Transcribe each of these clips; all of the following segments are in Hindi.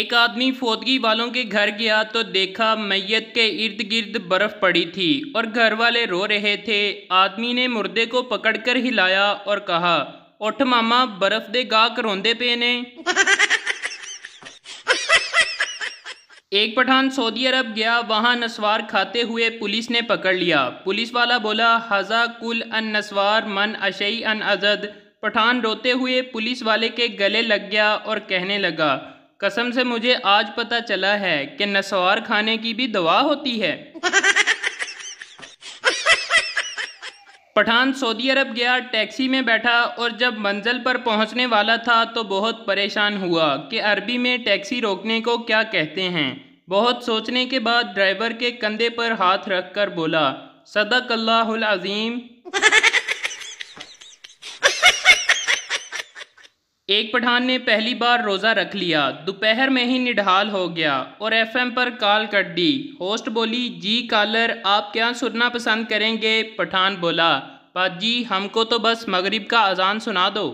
एक आदमी फौतगी वालों के घर गया तो देखा मैयत के इर्द गिर्द बर्फ पड़ी थी और घर वाले रो रहे थे। आदमी ने मुर्दे को पकड़कर हिलाया और कहा, उठ मामा, बर्फ दे गाहक रोंदे पे ने। एक पठान सऊदी अरब गया, वहां नस्वार खाते हुए पुलिस ने पकड़ लिया। पुलिस वाला बोला, हज़ा कुल अन नस्वार मन अशई अन अजद। पठान रोते हुए पुलिस वाले के गले लग गया और कहने लगा, कसम से मुझे आज पता चला है कि नस्वार खाने की भी दवा होती है। पठान सऊदी अरब गया, टैक्सी में बैठा और जब मंजिल पर पहुंचने वाला था तो बहुत परेशान हुआ कि अरबी में टैक्सी रोकने को क्या कहते हैं। बहुत सोचने के बाद ड्राइवर के कंधे पर हाथ रखकर बोला, सदक़ल्लाहुल अज़ीम। एक पठान ने पहली बार रोज़ा रख लिया, दोपहर में ही निढाल हो गया और एफएम पर कॉल कर दी। होस्ट बोली, जी कॉलर, आप क्या सुनना पसंद करेंगे? पठान बोला, पाजी हमको तो बस मगरिब का अजान सुना दो।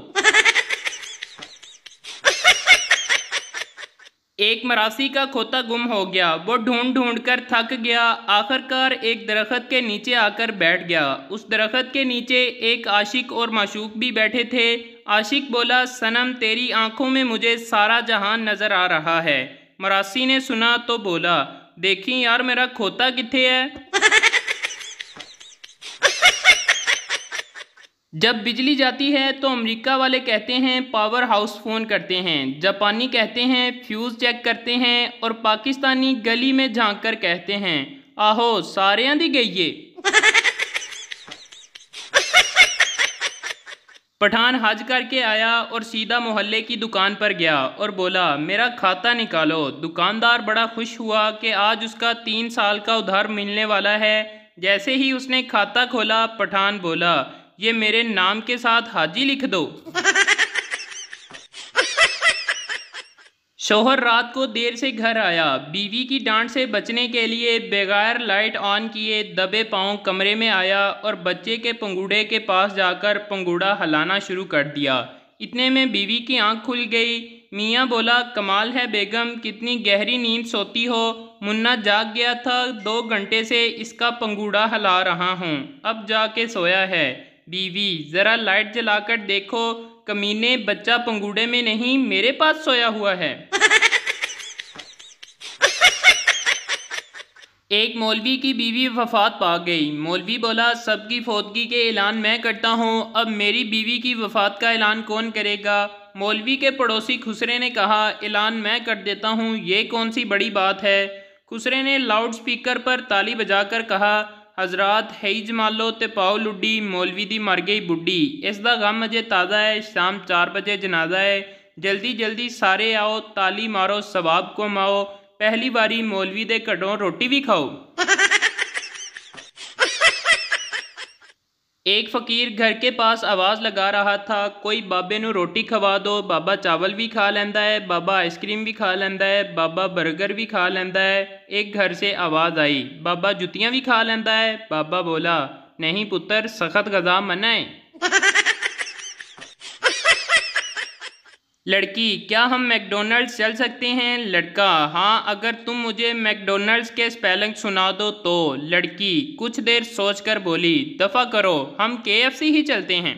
एक मरासी का खोता गुम हो गया, वो ढूंढ ढूंढ कर थक गया। आखिरकार एक दरख्त के नीचे आकर बैठ गया। उस दरख्त के नीचे एक आशिक और माशूक भी बैठे थे। आशिक बोला, सनम तेरी आंखों में मुझे सारा जहान नजर आ रहा है। मरासी ने सुना तो बोला, देखी यार मेरा खोता किथे है। जब बिजली जाती है तो अमेरिका वाले कहते हैं पावर हाउस फ़ोन करते हैं, जापानी कहते हैं फ्यूज़ चेक करते हैं और पाकिस्तानी गली में झांक कर कहते हैं, आहो सारियां दी गईये। पठान हज करके आया और सीधा मोहल्ले की दुकान पर गया और बोला, मेरा खाता निकालो। दुकानदार बड़ा खुश हुआ कि आज उसका 3 साल का उधार मिलने वाला है। जैसे ही उसने खाता खोला, पठान बोला, ये मेरे नाम के साथ हाजी लिख दो। शौहर रात को देर से घर आया। बीवी की डांट से बचने के लिए बगैर लाइट ऑन किए दबे पांव कमरे में आया और बच्चे के पंगूड़े के पास जाकर पंगूड़ा हिलाना शुरू कर दिया। इतने में बीवी की आंख खुल गई। मियाँ बोला, कमाल है बेगम, कितनी गहरी नींद सोती हो। मुन्ना जाग गया था, 2 घंटे से इसका पंगूड़ा हिला रहा हूँ, अब जाके सोया है। बीवी, जरा लाइट जलाकर देखो। कमीने, बच्चा पंगूड़े में नहीं मेरे पास सोया हुआ है। एक मौलवी की बीवी वफात पा गई। मौलवी बोला, सबकी फौतगी के ऐलान मैं करता हूँ, अब मेरी बीवी की वफात का ऐलान कौन करेगा? मौलवी के पड़ोसी खुसरे ने कहा, ऐलान मैं कर देता हूँ, ये कौन सी बड़ी बात है? खुसरे ने लाउड स्पीकर पर ताली बजाकर कहा, हजरात है जमालो ते पाओ लुड्डी, मौलवी दी मर गई बुड्ढी, इसका गम अजे ताज़ा है, शाम 4 बजे जनाजा है, जल्दी जल्दी सारे आओ, ताली मारो, सवाब को माओ, पहली बारी मौलवी दे घड़ों रोटी भी खाओ। एक फ़कीर घर के पास आवाज़ लगा रहा था, कोई बाबे नू रोटी खवा दो। बाबा चावल भी खा लेंदा है, बाबा आइसक्रीम भी खा लेंदा है, बाबा बर्गर भी खा लेंदा है। एक घर से आवाज़ आई, बाबा जुतियाँ भी खा लेंदा है। बाबा बोला, नहीं पुत्र, सख्त गज़ा मना है। लड़की, क्या हम मैकडोनल्ड्स चल सकते हैं? लड़का, हाँ अगर तुम मुझे मैकडोनल्ड्स के स्पेलिंग सुना दो तो। लड़की कुछ देर सोचकर बोली, दफा करो, हम केएफसी ही चलते हैं।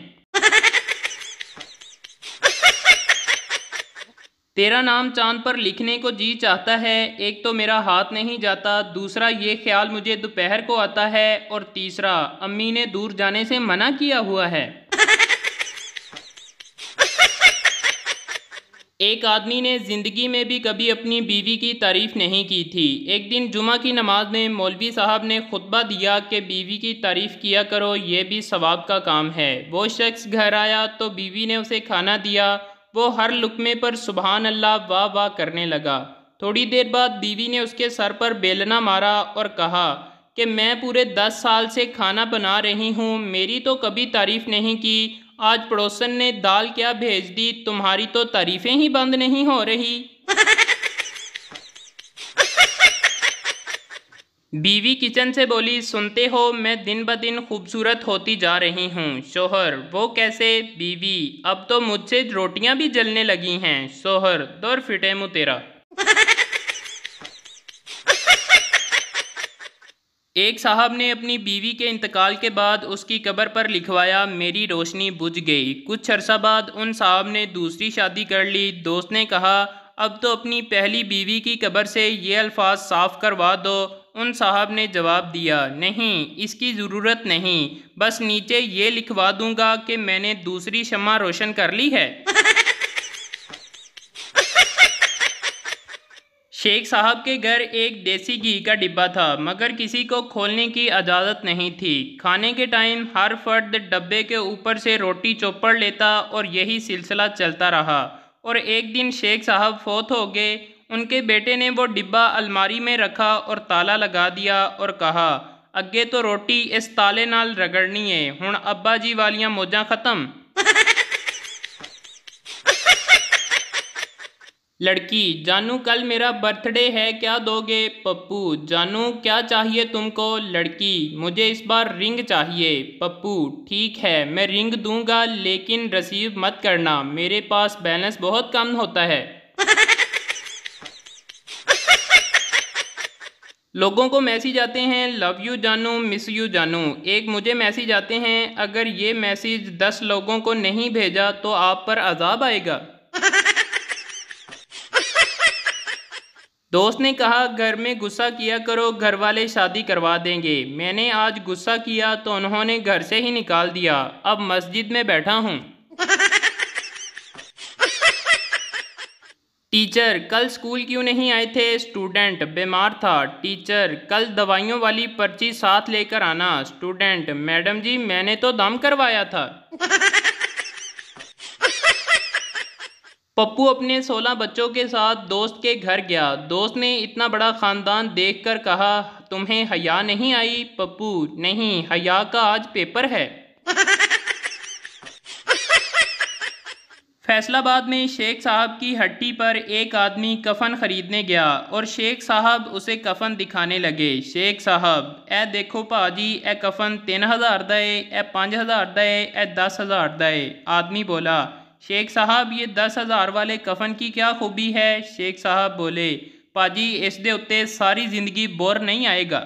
तेरा नाम चांद पर लिखने को जी चाहता है, एक तो मेरा हाथ नहीं जाता, दूसरा ये ख्याल मुझे दोपहर को आता है, और तीसरा अम्मी ने दूर जाने से मना किया हुआ है। एक आदमी ने ज़िंदगी में भी कभी अपनी बीवी की तारीफ़ नहीं की थी। एक दिन जुमा की नमाज में मौलवी साहब ने खुतबा दिया कि बीवी की तारीफ़ किया करो, ये भी सवाब का काम है। वो शख्स घर आया तो बीवी ने उसे खाना दिया। वो हर लुक़मे पर सुबहान अल्लाह वाह वाह करने लगा। थोड़ी देर बाद बीवी ने उसके सर पर बेलना मारा और कहा कि मैं पूरे 10 साल से खाना बना रही हूँ, मेरी तो कभी तारीफ़ नहीं की। आज पड़ोसन ने दाल क्या भेज दी, तुम्हारी तो तारीफें ही बंद नहीं हो रही। बीवी किचन से बोली, सुनते हो मैं दिन ब दिन खूबसूरत होती जा रही हूँ। शोहर, वो कैसे? बीवी, अब तो मुझसे रोटियां भी जलने लगी हैं। शोहर, दौर फिटे मुँह तेरा। एक साहब ने अपनी बीवी के इंतकाल के बाद उसकी कब्र पर लिखवाया, मेरी रोशनी बुझ गई। कुछ अरसा बाद उन साहब ने दूसरी शादी कर ली। दोस्त ने कहा, अब तो अपनी पहली बीवी की कब्र से ये अल्फाज साफ करवा दो। उन साहब ने जवाब दिया, नहीं, इसकी ज़रूरत नहीं, बस नीचे ये लिखवा दूंगा कि मैंने दूसरी शम्मा रोशन कर ली है। शेख साहब के घर एक देसी घी का डिब्बा था, मगर किसी को खोलने की इजाज़त नहीं थी। खाने के टाइम हर फर्द डब्बे के ऊपर से रोटी चौपड़ लेता और यही सिलसिला चलता रहा। और एक दिन शेख साहब फौत हो गए। उनके बेटे ने वो डिब्बा अलमारी में रखा और ताला लगा दिया और कहा, अगे तो रोटी इस ताले नाल रगड़नी है, हुण अब्बा जी वालियां मौजां खत्म। लड़की, जानू कल मेरा बर्थडे है, क्या दोगे? पप्पू, जानू क्या चाहिए तुमको? लड़की, मुझे इस बार रिंग चाहिए। पप्पू, ठीक है, मैं रिंग दूंगा, लेकिन रिसीव मत करना, मेरे पास बैलेंस बहुत कम होता है। लोगों को मैसेज आते हैं, लव यू जानू, मिस यू जानू। एक मुझे मैसेज आते हैं, अगर ये मैसेज 10 लोगों को नहीं भेजा तो आप पर अजाब आएगा। दोस्त ने कहा, घर में गुस्सा किया करो, घर वाले शादी करवा देंगे। मैंने आज गुस्सा किया तो उन्होंने घर से ही निकाल दिया। अब मस्जिद में बैठा हूँ। टीचर, कल स्कूल क्यों नहीं आए थे? स्टूडेंट, बीमार था। टीचर, कल दवाइयों वाली पर्ची साथ लेकर आना। स्टूडेंट, मैडम जी मैंने तो दम करवाया था। पप्पू अपने 16 बच्चों के साथ दोस्त के घर गया। दोस्त ने इतना बड़ा ख़ानदान देखकर कहा, तुम्हें हया नहीं आई? पप्पू, नहीं, हया का आज पेपर है। फैसलाबाद में शेख साहब की हट्टी पर एक आदमी कफन खरीदने गया और शेख साहब उसे कफन दिखाने लगे। शेख साहब, ए देखो भाजी, ए कफन 3000 दा है, ए 5000 दा है, ए 10,000 दा है। आदमी बोला, शेख साहब ये 10,000 वाले कफन की क्या खूबी है? शेख साहब बोले, भाजी इस दे उत्ते सारी जिंदगी बोर नहीं आएगा।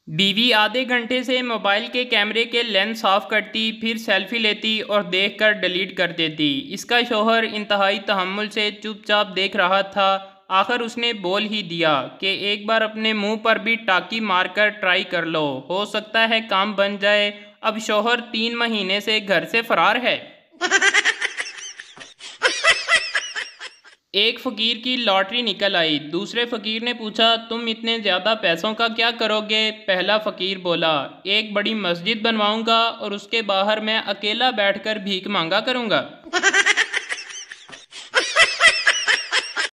बीवी आधे घंटे से मोबाइल के कैमरे के लेंस साफ करती, फिर सेल्फी लेती और देखकर डिलीट कर देती। इसका शौहर इंतहाई तहम्मुल से चुपचाप देख रहा था। आखिर उसने बोल ही दिया कि एक बार अपने मुंह पर भी टाकी मारकर ट्राई कर लो, हो सकता है काम बन जाए। अब शौहर 3 महीने से घर से फरार है। एक फ़कीर की लॉटरी निकल आई। दूसरे फ़कीर ने पूछा, तुम इतने ज़्यादा पैसों का क्या करोगे? पहला फ़कीर बोला, एक बड़ी मस्जिद बनवाऊंगा और उसके बाहर मैं अकेला बैठकर भीख मांगा करूंगा।